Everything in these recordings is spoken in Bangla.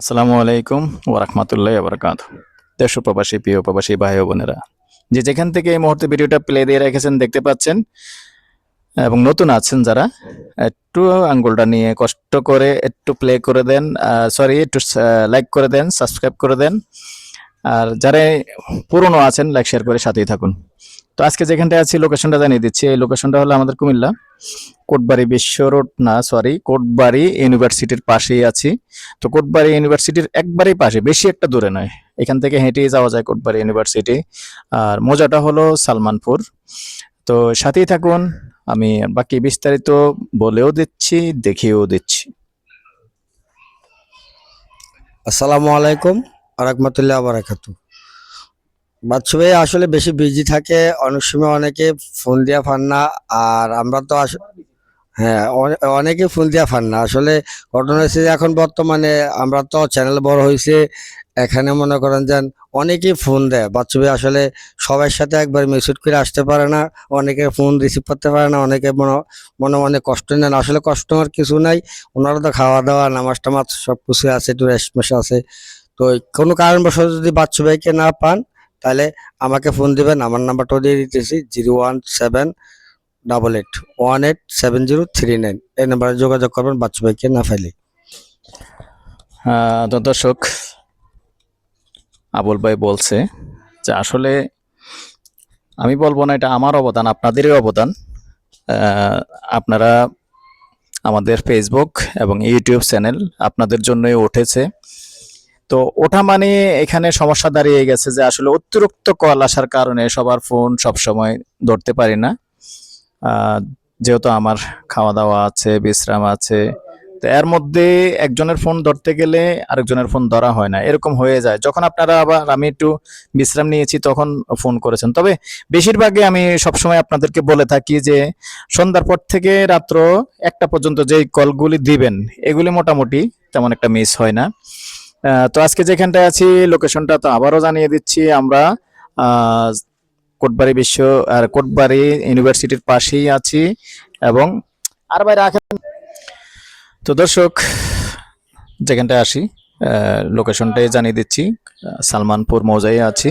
আসসালামু আলাইকুম ওয়া রাহমাতুল্লাহি ওয়া বারাকাতুহু। দেশ ও প্রবাসী প্রিয় প্রবাসী ভাই ও বোনেরা, যে যেখান থেকে এই মুহূর্তে ভিডিওটা প্লে দিয়ে রেখেছেন দেখতে পাচ্ছেন এবং নতুন আছেন যারা, একটু আঙ্গুলটা নিয়ে কষ্ট করে একটু প্লে করে দেন, সরি একটু লাইক করে দেন, সাবস্ক্রাইব করে দেন। আর যারা পুরনো আছেন লাইক শেয়ার করে সাথেই থাকুন। তো আজকে যেখানটায় আছি লোকেশনটা জানিয়ে দিচ্ছি। এই লোকেশনটা হলো আমাদের কুমিল্লা কোটবাড়ি বিশ্ব রোড, না সরি, কোটবাড়ি ইউনিভার্সিটির পাশেই আছি। তো কোটবাড়ি ইউনিভার্সিটির একবারেই পাশে, বেশি একটা দূরে নয়, এখান থেকে হেঁটেই যাওয়া যায় কোটবাড়ি ইউনিভার্সিটি। আর মজাটা হলো সালমানপুর। তো সাথেই থাকুন, আমি বাকি বিস্তারিত বলেও দিচ্ছি, দেখিয়েও দিচ্ছি। আসসালামু আলাইকুম আরাকমাতুল্লাহ বারাকাতু। বাচ্চু ভাই আসলে বেশি বিজি থাকে, অনেক সময় অনেকে ফোন দিয়া পান না। আর আমরা তো হ্যাঁ, অনেকে ফোন দিয়া পান না। আসলে ঘটনা হয়েছে যে এখন বর্তমানে আমরা তো চ্যানেল বড় হয়েছে, এখানে মনে করেন যেন অনেকেই ফোন দেয়। বাচ্চু ভাই আসলে সবার সাথে একবার মেসেজ করে আসতে পারে না, অনেকে ফোন রিসিভ করতে পারে না, অনেকে মনে মনে মনে কষ্ট নেন। আসলে কষ্ট হওয়ার কিছু নাই, ওনারা তো খাওয়া দাওয়া নামাজ টামাজ সব কিছু আছে, একটু রেশমেশ আছে। তো কোনো কারণবশত যদি বাচ্চু ভাইকে না পান, তাহলে আমাকে ফোন দিবেন। আমার নাম্বারটাও দিয়ে দিতেছি, 01788187039। এই নাম্বারে যোগাযোগ করবেন বাচ্চু ভাইকে না ফাইলে। তো দর্শক, আবুল ভাই বলছে যে আসলে আমি বলবো না এটা আমার অবদান, আপনাদেরই অবদান। আপনারা আমাদের ফেসবুক এবং ইউটিউব চ্যানেল আপনাদের জন্যই উঠেছে। তো ওঠা মানে এখানে সমস্যা দাঁড়িয়ে গেছে যে আসলে অতিরিক্ত কল আসার কারণে সবার ফোন সব সময় ধরতে পারি না। যেহেতু আমার খাওয়া দাওয়া আছে, বিশ্রাম আছে, তো এর মধ্যে একজনের ফোন ধরতে গেলে আরেকজনের ফোন ধরা হয় না, এরকম হয়ে যায়। যখন আপনারা আবার আমি একটু বিশ্রাম নিয়েছি তখন ফোন করেছেন। তবে বেশিরভাগই আমি সবসময় আপনাদেরকে বলে থাকি যে সন্ধ্যার পর থেকে রাত্র 1টা পর্যন্ত যেই কলগুলি দিবেন এগুলি মোটামুটি তেমন একটা মিস হয় না। তো আজকে যেখানটায় আছি লোকেশনটা তো আবারও জানিয়ে দিচ্ছি। আমরা আহ, কোটবাড়ি কোটবাড়ি ইউনিভার্সিটির পাশেই আছি এবং আর ভাই রাখেন। তো দর্শক, যেখানটায় আসি লোকেশনটাই জানিয়ে দিচ্ছি। সালমানপুর মৌজায় আছি।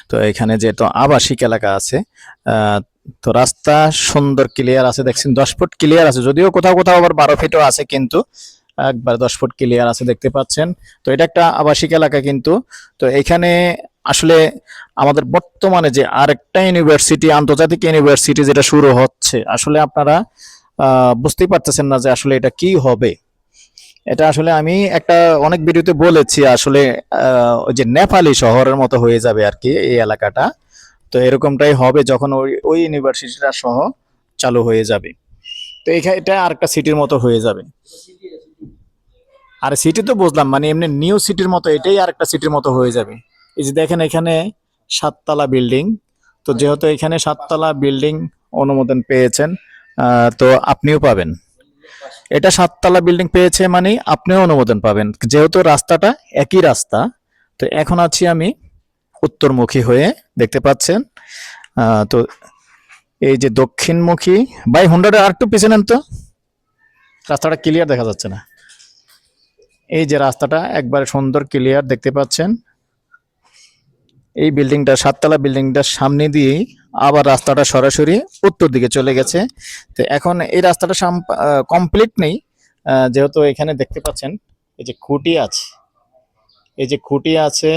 তো এখানে যেহেতু আবাসিক এলাকা আছে, তো রাস্তা সুন্দর ক্লিয়ার আছে, দেখছেন 10 ফুট ক্লিয়ার আছে, যদিও কোথাও কোথাও আবার 12 ফিটও আছে, কিন্তু একবার 10 ফুট ক্লিয়ার আছে দেখতে পাচ্ছেন। তো এটা একটা আবাসিক এলাকা কিন্তু। তো এখানে আসলে আমাদের বর্তমানে যে আরেকটা ইউনিভার্সিটি, আন্তর্জাতিক ইউনিভার্সিটি যেটা শুরু হচ্ছে, আসলে আপনারা বুঝতেই পারতেছেন না যে আসলে এটা কি হবে। এটা আসলে আমি একটা অনেক ভিডিওতে বলেছি, আসলে ওই যে নেপালি শহরের মতো হয়ে যাবে আর কি এই এলাকাটা। তো এরকমটাই হবে যখন ওই ওই ইউনিভার্সিটিটা সহ চালু হয়ে যাবে। তো এখানে এটা আরেকটা সিটির মতো হয়ে যাবে। আর সিটি তো বুঝলাম, মানে এমনি নিউ সিটির মতো এটাই আরেকটা সিটির মতো হয়ে যাবে। এই যে দেখেন এখানে 7 তলা বিল্ডিং। তো যেহেতু এখানে 7 তলা বিল্ডিং অনুমোদন পেয়েছেন, তো আপনিও পাবেন। এটা 7 তলা বিল্ডিং পেয়েছে মানে আপনিও অনুমোদন পাবেন, যেহেতু রাস্তাটা একই রাস্তা। তো এখন আছি আমি উত্তরমুখী হয়ে, দেখতে পাচ্ছেন। তো এই যে দক্ষিণমুখী, ভাই হুন্ডাটা আর একটু পিছনে নেন তো, রাস্তাটা ক্লিয়ার দেখা যাচ্ছে না। এই যে রাস্তাটা একবার সুন্দর ক্লিয়ার দেখতে পাচ্ছেন। এই বিল্ডিংটা 7 তলা বিল্ডিংটার সামনে দিয়েই আবার রাস্তাটা সরাসরি উত্তর দিকে চলে গেছে। তো এখন এই রাস্তাটা কমপ্লিট নেই, যেহেতু এখানে দেখতে পাচ্ছেন এই যে খুঁটি আছে, এই যে খুঁটি আছে,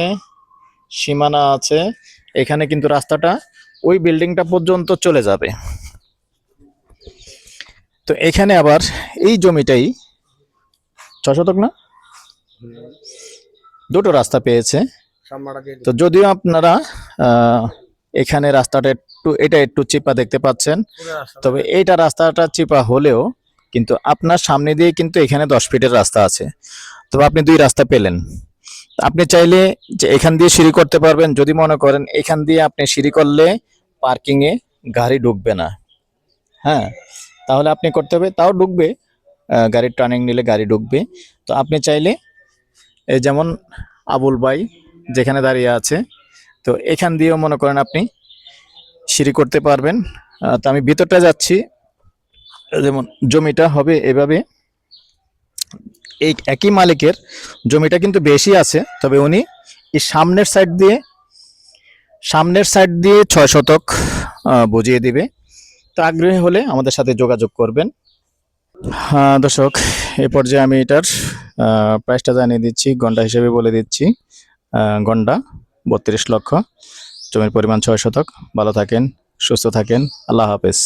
সীমানা আছে, এখানে কিন্তু রাস্তাটা ওই বিল্ডিংটা পর্যন্ত চলে যাবে। তো এখানে আবার এই জমিটাই 6 শতক না, দুটো রাস্তা পেয়েছে। তো যদিও আপনারা এখানে রাস্তাটা একটু চিপা দেখতে পাচ্ছেন, তবে এইটা রাস্তাটা চিপা হলেও কিন্তু আপনার সামনে দিয়ে কিন্তু এখানে 10 ফিটের রাস্তা আছে। তবে আপনি 2 রাস্তা পেলেন। আপনি চাইলে যে এখান দিয়ে সিঁড়ি করতে পারবেন, যদি মনে করেন এখান দিয়ে আপনি সিঁড়ি করলে পার্কিং এ গাড়ি ঢুকবে না, হ্যাঁ, তাহলে আপনি করতে হবে, তাও ঢুকবে, গাড়ির টার্নিং নিলে গাড়ি ঢুকবে। তো আপনি চাইলে এই যেমন আবুল ভাই যেখানে দাঁড়িয়ে আছে, তো এখান দিয়েও মনে করেন আপনি সিঁড়ি করতে পারবেন। তো আমি ভিতরটা যাচ্ছি, যেমন জমিটা হবে এভাবে, এই একই মালিকের জমিটা কিন্তু বেশি আছে, তবে উনি এই সামনের সাইড দিয়ে 6 শতক বুঝিয়ে দিবে। তো আগ্রহী হলে আমাদের সাথে যোগাযোগ করবেন। হ্যাঁ দর্শক, এই পর্যায়ে আমি এটার প্রাইসটা জানিয়ে দিচ্ছি, গন্ডা হিসেবে বলে দিচ্ছি। গন্ডা 32 লক্ষ, জমির পরিমাণ 6 শতক। ভালো থাকেন, সুস্থ থাকেন, আল্লাহ হাফেজ।